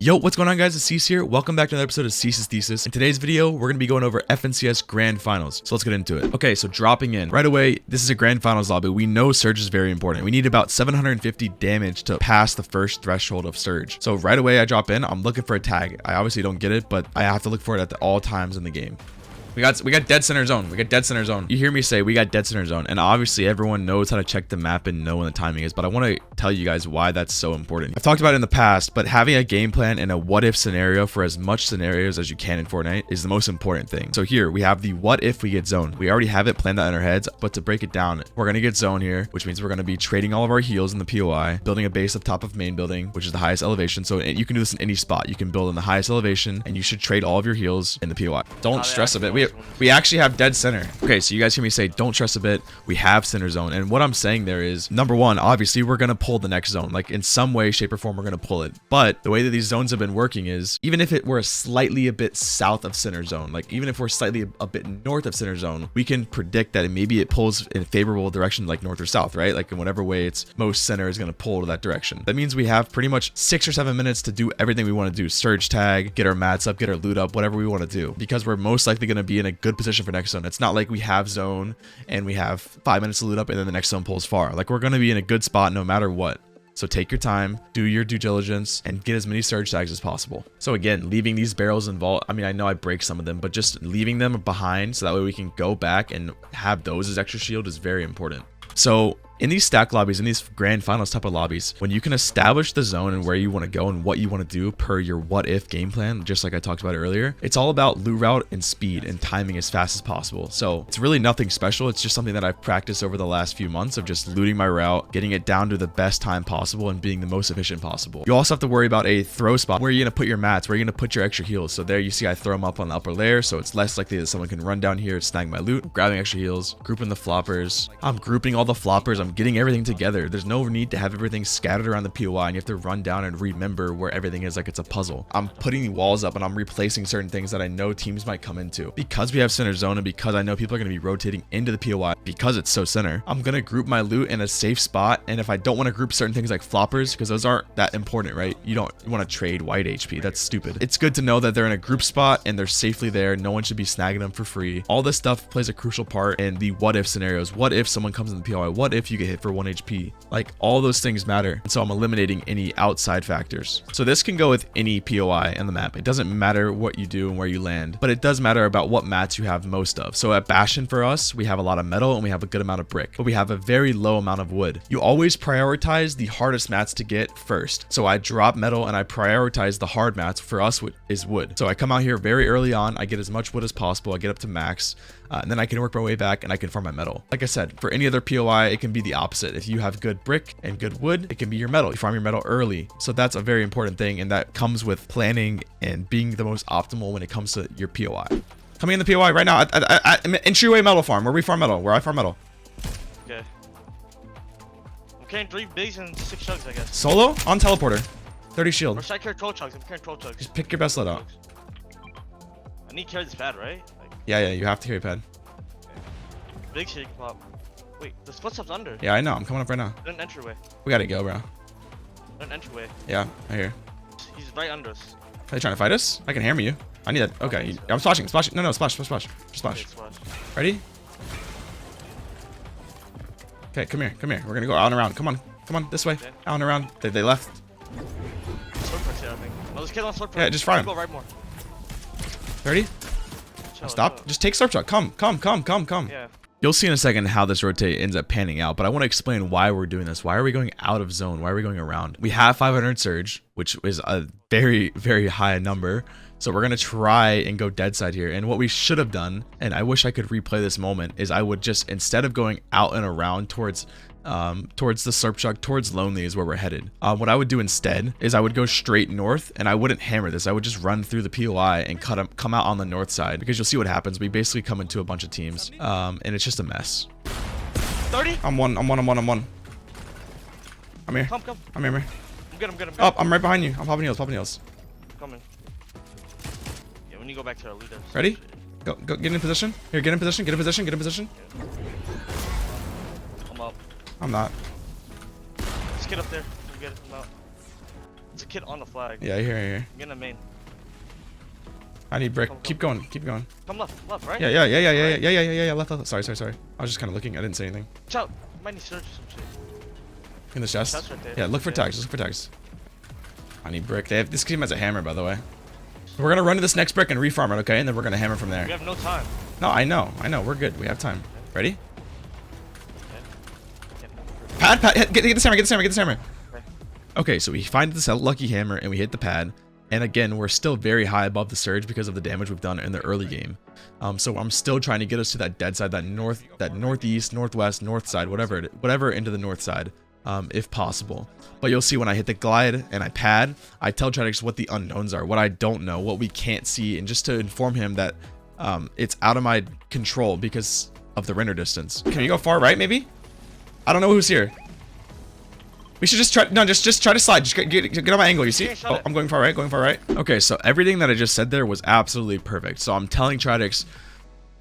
Yo, what's going on guys? It's Cease here. Welcome back to another episode of Cease's Thesis. In today's video, we're going to be going over FNCS Grand Finals. So let's get into it. Okay, so dropping in. Right away, this is a Grand Finals lobby. We know Surge is very important. We need about 750 damage to pass the first threshold of Surge. So right away, I drop in. I'm looking for a tag. I obviously don't get it, but I have to look for it at all times in the game. We got dead center zone. We got dead center zone. You hear me say we got dead center zone, and obviously everyone knows how to check the map and know when the timing is, but I want to tell you guys why that's so important. I've talked about it in the past, but having a game plan and a what if scenario for as much scenarios as you can in Fortnite is the most important thing. So here we have the what if we get zone. We already have it planned out in our heads, but to break it down, we're going to get zone here, which means we're going to be trading all of our heals in the POI, building a base up top of main building, which is the highest elevation. So you can do this in any spot. You can build in the highest elevation and you should trade all of your heals in the POI. Don't stress a bit. We actually have dead center. Okay, so you guys hear me say don't stress a bit. We have center zone, and what I'm saying there is, number one, obviously we're gonna pull the next zone, like in some way, shape, or form we're gonna pull it. But the way that these zones have been working is, even if it were slightly a bit south of center zone, like even if we're slightly a bit north of center zone, we can predict that maybe it pulls in a favorable direction, like north or south, right? Like in whatever way it's most center is gonna pull to that direction. That means we have pretty much 6 or 7 minutes to do everything we want to do: surge tag, get our mats up, get our loot up, whatever we want to do, because we're most likely gonna be in a good position for next zone. It's not like we have zone and we have 5 minutes to loot up and then the next zone pulls far. Like, we're going to be in a good spot no matter what. So take your time, do your due diligence, and get as many surge tags as possible. So again, leaving these barrels in vault, I mean, I know I break some of them, but just leaving them behind so that way we can go back and have those as extra shield is very important. So in these stack lobbies, in these grand finals type of lobbies, when you can establish the zone and where you want to go and what you want to do per your what if game plan, just like I talked about earlier, it's all about loot route and speed and timing as fast as possible. So it's really nothing special. It's just something that I've practiced over the last few months of just looting my route, getting it down to the best time possible and being the most efficient possible. You also have to worry about a throw spot. Where are you going to put your mats? Where are you going to put your extra heals? So there you see I throw them up on the upper layer, so it's less likely that someone can run down here, snag my loot, grabbing extra heals, grouping the floppers. I'm grouping all the floppers. I'm getting everything together. There's no need to have everything scattered around the POI and you have to run down and remember where everything is like it's a puzzle. I'm putting the walls up and I'm replacing certain things that I know teams might come into. Because we have center zone and because I know people are going to be rotating into the POI because it's so center, I'm going to group my loot in a safe spot. And if I don't want to group certain things like floppers, because those aren't that important, right? You don't want to trade white HP. That's stupid. It's good to know that they're in a group spot and they're safely there. No one should be snagging them for free. All this stuff plays a crucial part in the what if scenarios. What if someone comes in the POI? What if you get hit for 1 HP? Like, all those things matter. And so I'm eliminating any outside factors. So this can go with any POI in the map. It doesn't matter what you do and where you land, but it does matter about what mats you have most of. So at Bastion for us, we have a lot of metal and we have a good amount of brick, but we have a very low amount of wood. You always prioritize the hardest mats to get first. So I drop metal and I prioritize the hard mats. For us is wood. So I come out here very early on. I get as much wood as possible. I get up to max. And then I can work my way back and I can farm my metal. Like I said, for any other POI, it can be the opposite. If you have good brick and good wood, it can be your metal. You farm your metal early. So that's a very important thing. And that comes with planning and being the most optimal when it comes to your POI. Coming in the POI right now at entryway metal farm, where we farm metal, where I farm metal. Okay. I'm carrying 3 bigs and 6 chugs, I guess. Solo on teleporter. 30 shield. Or should I carry 12 chugs? I'm carrying 12 chugs. Just pick your best load out. I need to carry this pad, right? Like, Yeah, you have to carry pad. big shit can pop. Wait, the footsteps under. Yeah, I know. I'm coming up right now. There's an entryway. We gotta go, bro. There's an entryway. Yeah, I hear. He's right under us. Are they trying to fight us? I can hammer you. I need that. Okay, I'm splashing. Splash. No, splash. Just Okay, splash. splash. Ready? Okay, come here. We're gonna go out and around. Come on, this way. Okay. Out and around. They left. Sword press here, I think. Oh, this kid on sword press. Yeah, just fry him. Go right more. Ready? Chill, Stop. chill. Just take slurp shot. Come. Yeah. You'll see in a second how this rotate ends up panning out, but I want to explain why we're doing this. Why are we going out of zone? Why are we going around? We have 500 surge, which is a very, very high number. So we're going to try and go dead side here. And what we should have done, and I wish I could replay this moment, is I would just, instead of going out and around towards the slurp truck, towards Lonely is where we're headed. What I would do instead is I would go straight north and I wouldn't hammer this. I would just run through the POI and come out on the north side, because you'll see what happens. We basically come into a bunch of teams and it's just a mess. 30? I'm one. I'm here. Come. I'm here. I'm good. Up, I'm right behind you. I'm popping heals. Coming. Yeah, we need to go back to our leaders. Ready? Go, get in position. Here, get in position. I'm up. I'm not. Just get up there. I'm out. It's a kid on the flag. Yeah, here. I'm getting a main. I need brick. Come. Keep going. Come left, right? Yeah. Left. Sorry. I was just kind of looking. I didn't say anything. Watch out. You might need surge or some shit. In the chest. Chest right there. Yeah, look for tags. Look for tags. I need brick. This team has a hammer, by the way. We're gonna run to this next brick and refarm it, okay? And then we're gonna hammer from there. We have no time. No, I know. We're good. We have time. Ready? Pad. Get this hammer. Okay, so we find this lucky hammer and we hit the pad. And again, we're still very high above the surge because of the damage we've done in the early game. So I'm still trying to get us to that dead side, that northeast, northwest, north side, whatever into the north side, if possible. But you'll see when I hit the glide and I pad, I tell Tradix what the unknowns are, what I don't know, what we can't see, and just to inform him that it's out of my control because of the render distance. Can you go far right, maybe? I don't know who's here. We should just try. No, just try to slide. Just get on my angle. You see? Oh, I'm going far right. Okay, so everything that I just said there was absolutely perfect. So I'm telling Tradix,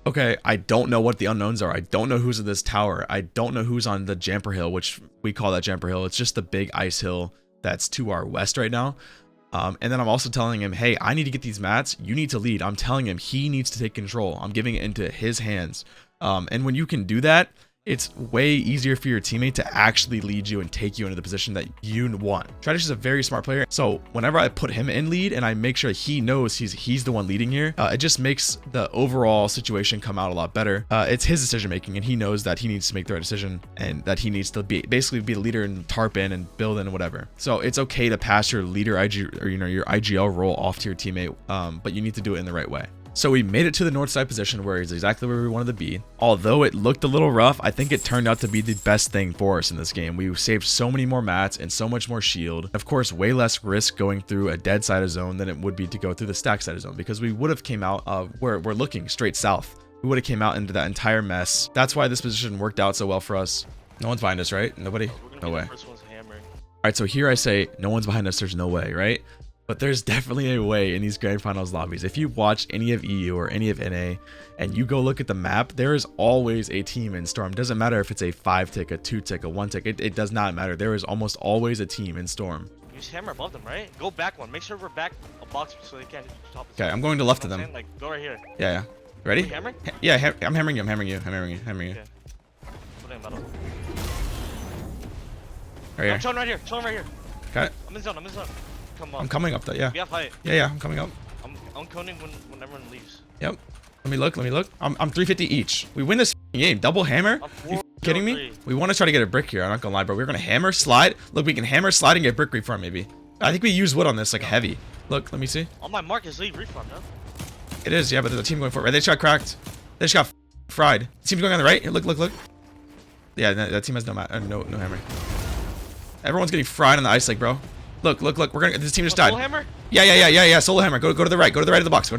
okay, I don't know what the unknowns are. I don't know who's at this tower. I don't know who's on the Jamper Hill, which we call that Jamper Hill. It's just the big ice hill that's to our west right now. And then I'm also telling him, hey, I need to get these mats. You need to lead. I'm telling him he needs to take control. I'm giving it into his hands. And when you can do that, it's way easier for your teammate to actually lead you and take you into the position that you want. Tradix is a very smart player, so whenever I put him in lead and I make sure he knows he's the one leading here, it just makes the overall situation come out a lot better. It's his decision making, and he knows that he needs to make the right decision and that he needs to basically be the leader and tarp in and build in and whatever. So it's okay to pass your leader IG or your IGL role off to your teammate, but you need to do it in the right way. So we made it to the north side position where it's exactly where we wanted to be. Although it looked a little rough, I think it turned out to be the best thing for us in this game. We saved so many more mats and so much more shield. Of course, way less risk going through a dead side of zone than it would be to go through the stack side of zone, because we would have came out where we're looking straight south. We would have came out into that entire mess. That's why this position worked out so well for us. No one's behind us, right? Nobody? No way. All right, so here I say no one's behind us. There's no way, right? But there's definitely a way in these grand finals lobbies. If you watch any of EU or any of NA and you go look at the map, there is always a team in Storm. Doesn't matter if it's a 5-tick, a 2-tick, a 1-tick. It does not matter. There is almost always a team in Storm. Use hammer above them, right? Go back one. Make sure we're back a box so they can't top us. Okay, I'm going to left of them. Like, go right here. Yeah. Ready? Hammer? Yeah, I'm hammering you. Okay. Put it in metal. Right here. I'm chilling right here. Okay. I'm in zone. Come on. I'm coming up though, yeah. We have height. Yeah, I'm coming up. I'm coning when everyone leaves. Yep. Let me look. I'm 350 each. We win this game. Double hammer? Are you kidding me? We want to try to get a brick here. I'm not gonna lie, bro. We're gonna hammer, slide. Look, we can hammer, slide, and get brick reform maybe. I think we use wood on this, like heavy. Look, let me see. On my mark is leave reform, no? It is, yeah, but there's a team going for it. Right? They just got cracked. They just got fried. The team's going on the right. Here, look. Yeah, that team has no hammer. Everyone's getting fried on the ice lake, bro. Look. This team just died. Solo hammer? Yeah. Solo hammer. Go to the right. Go to the right of the box.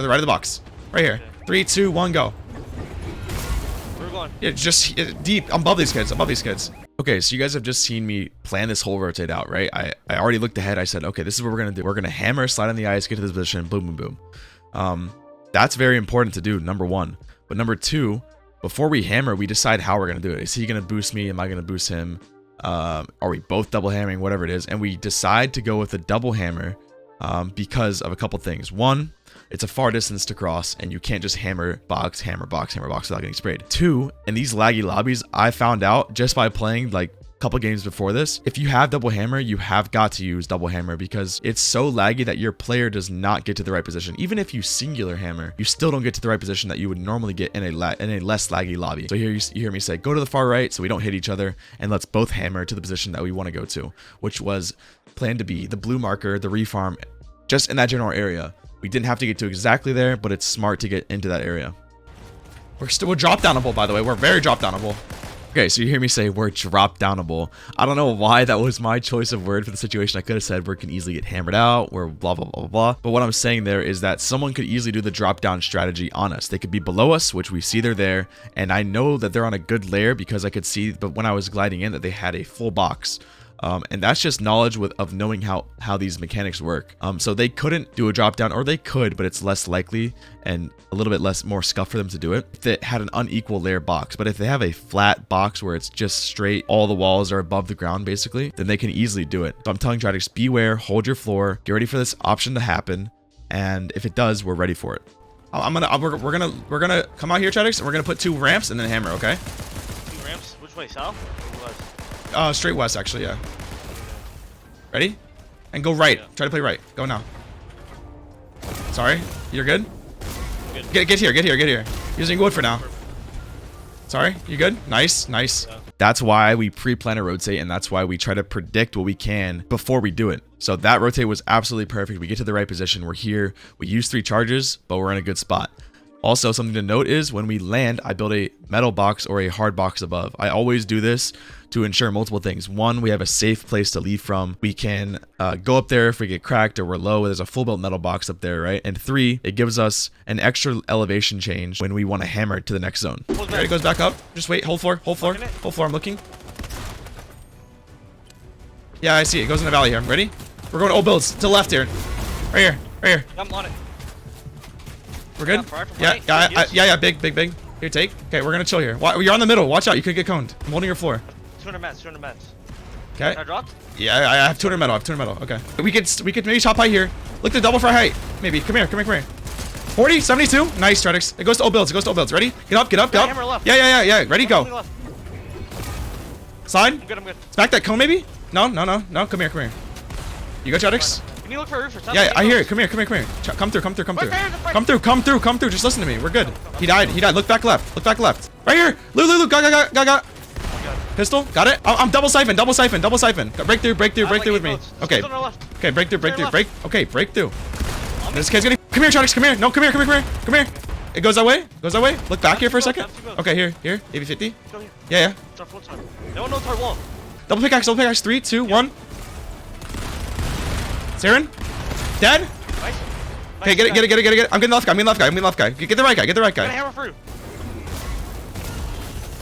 Right here. 3, 2, 1, go. Where are we going? Yeah, just deep above these kids. Okay, so you guys have just seen me plan this whole rotate out, right? I already looked ahead. I said, okay, this is what we're gonna do. We're gonna hammer, slide on the ice, get to this position, boom. That's very important to do, number one. But number two, before we hammer, we decide how we're gonna do it. Is he gonna boost me? Am I gonna boost him? Are we both double hammering? Whatever it is, and we decide to go with a double hammer because of a couple things. One, it's a far distance to cross, and you can't just hammer box without getting sprayed. Two, in these laggy lobbies, I found out just by playing like a couple games before this, if you have double hammer, you have got to use double hammer because it's so laggy that your player does not get to the right position. Even if you singular hammer, you still don't get to the right position that you would normally get in a less laggy lobby. So here you hear me say, go to the far right so we don't hit each other, and let's both hammer to the position that we want to go to, which was planned to be the blue marker, the refarm, just in that general area. We didn't have to get to exactly there, but it's smart to get into that area. We're drop downable, by the way. We're very drop downable. Okay, so you hear me say we're drop downable. I don't know why that was my choice of word for the situation. I could have said we can easily get hammered out. We're blah, blah, blah, blah. But what I'm saying there is that someone could easily do the drop down strategy on us. They could be below us, which we see they're there. And I know that they're on a good layer because I could see, but when I was gliding in, that they had a full box. And that's just knowledge of knowing how these mechanics work. So they couldn't do a drop down, or they could, but it's less likely and a little bit more scuff for them to do it if it had an unequal layer box. But if they have a flat box where it's just straight, all the walls are above the ground basically, then they can easily do it. So I'm telling Tradix, beware, hold your floor, get ready for this option to happen, and if it does, we're ready for it. We're gonna come out here, Tradix, and we're gonna put 2 ramps and then hammer, okay? 2 ramps? Which way? South or west? Straight west actually, yeah. Ready? And go right. Yeah. Try to play right. Go now. Sorry, you're good? Good. Get here. Using wood for now. Sorry, you good? Nice. Yeah. That's why we pre-plan a rotate, and that's why we try to predict what we can before we do it. So that rotate was absolutely perfect. We get to the right position. We're here. We use 3 charges, but we're in a good spot. Also, something to note is when we land, I build a metal box or a hard box above. I always do this to ensure multiple things. 1, we have a safe place to leave from. We can go up there if we get cracked or we're low. There's a full built metal box up there, right? And 3, it gives us an extra elevation change when we want to hammer it to the next zone. There it goes back up. Just wait. Hold floor. I'm looking. Yeah, I see it. It goes in the valley here. I'm ready. We're going old builds to the left here. Right here. I'm on it. We're good? Yeah, big. Here, take. Okay, we're gonna chill here. You're on the middle. Watch out, you could get coned. I'm holding your floor. 200 mats. Okay. Can I drop? Yeah, I have 200 metal. Okay. We could maybe top high here. Look to double for height. Maybe. Come here. 40, 72. Nice, Tradix. It goes to old builds. Ready? Get up. Hammer left. Yeah. Ready, go. Slide. I'm good. Smack that cone, maybe? No. Come here. You go, Tradix. Can you look for a roof or something? Yeah, I hear it. Come here. Come through. Come through. Just listen to me. We're good. He died. Look back left. Right here. Lou. Got. Pistol. Got it. I'm double siphon. Break through with me. Okay. Okay, break through. Okay, break through. This kid's gonna. Come here, Tradix. Come here. No, come here. It goes that way. Look back here for a second. Okay, here. AV50. Yeah. No one knows our wall. Double pickaxe. 3, 2, 1. Saren? Dead? Nice. Okay, get it. I'm getting the left guy. Get the right guy. Gonna hammer through.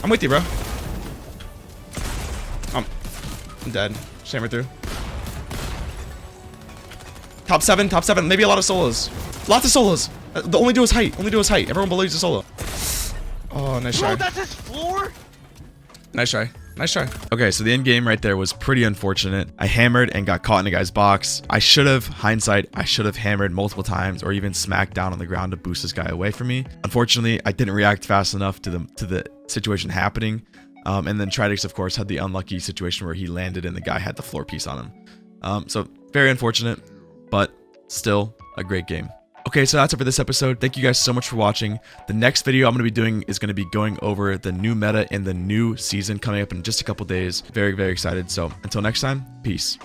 I'm with you, bro. I'm dead. Just hammer through. Top 7. Maybe a lot of solos. Lots of solos. The only do is height. Everyone believes the solo. Oh, nice try. Bro, that's his floor? Nice try. Okay, so the end game right there was pretty unfortunate. I hammered and got caught in a guy's box. I should have hammered multiple times or even smacked down on the ground to boost this guy away from me. Unfortunately, I didn't react fast enough to the situation happening. And then Tradix, of course, had the unlucky situation where he landed and the guy had the floor piece on him. So very unfortunate, but still a great game. Okay, so that's it for this episode. Thank you guys so much for watching. The next video I'm going to be doing is going to be going over the new meta in the new season coming up in just a couple days. Very, very excited. So until next time, peace.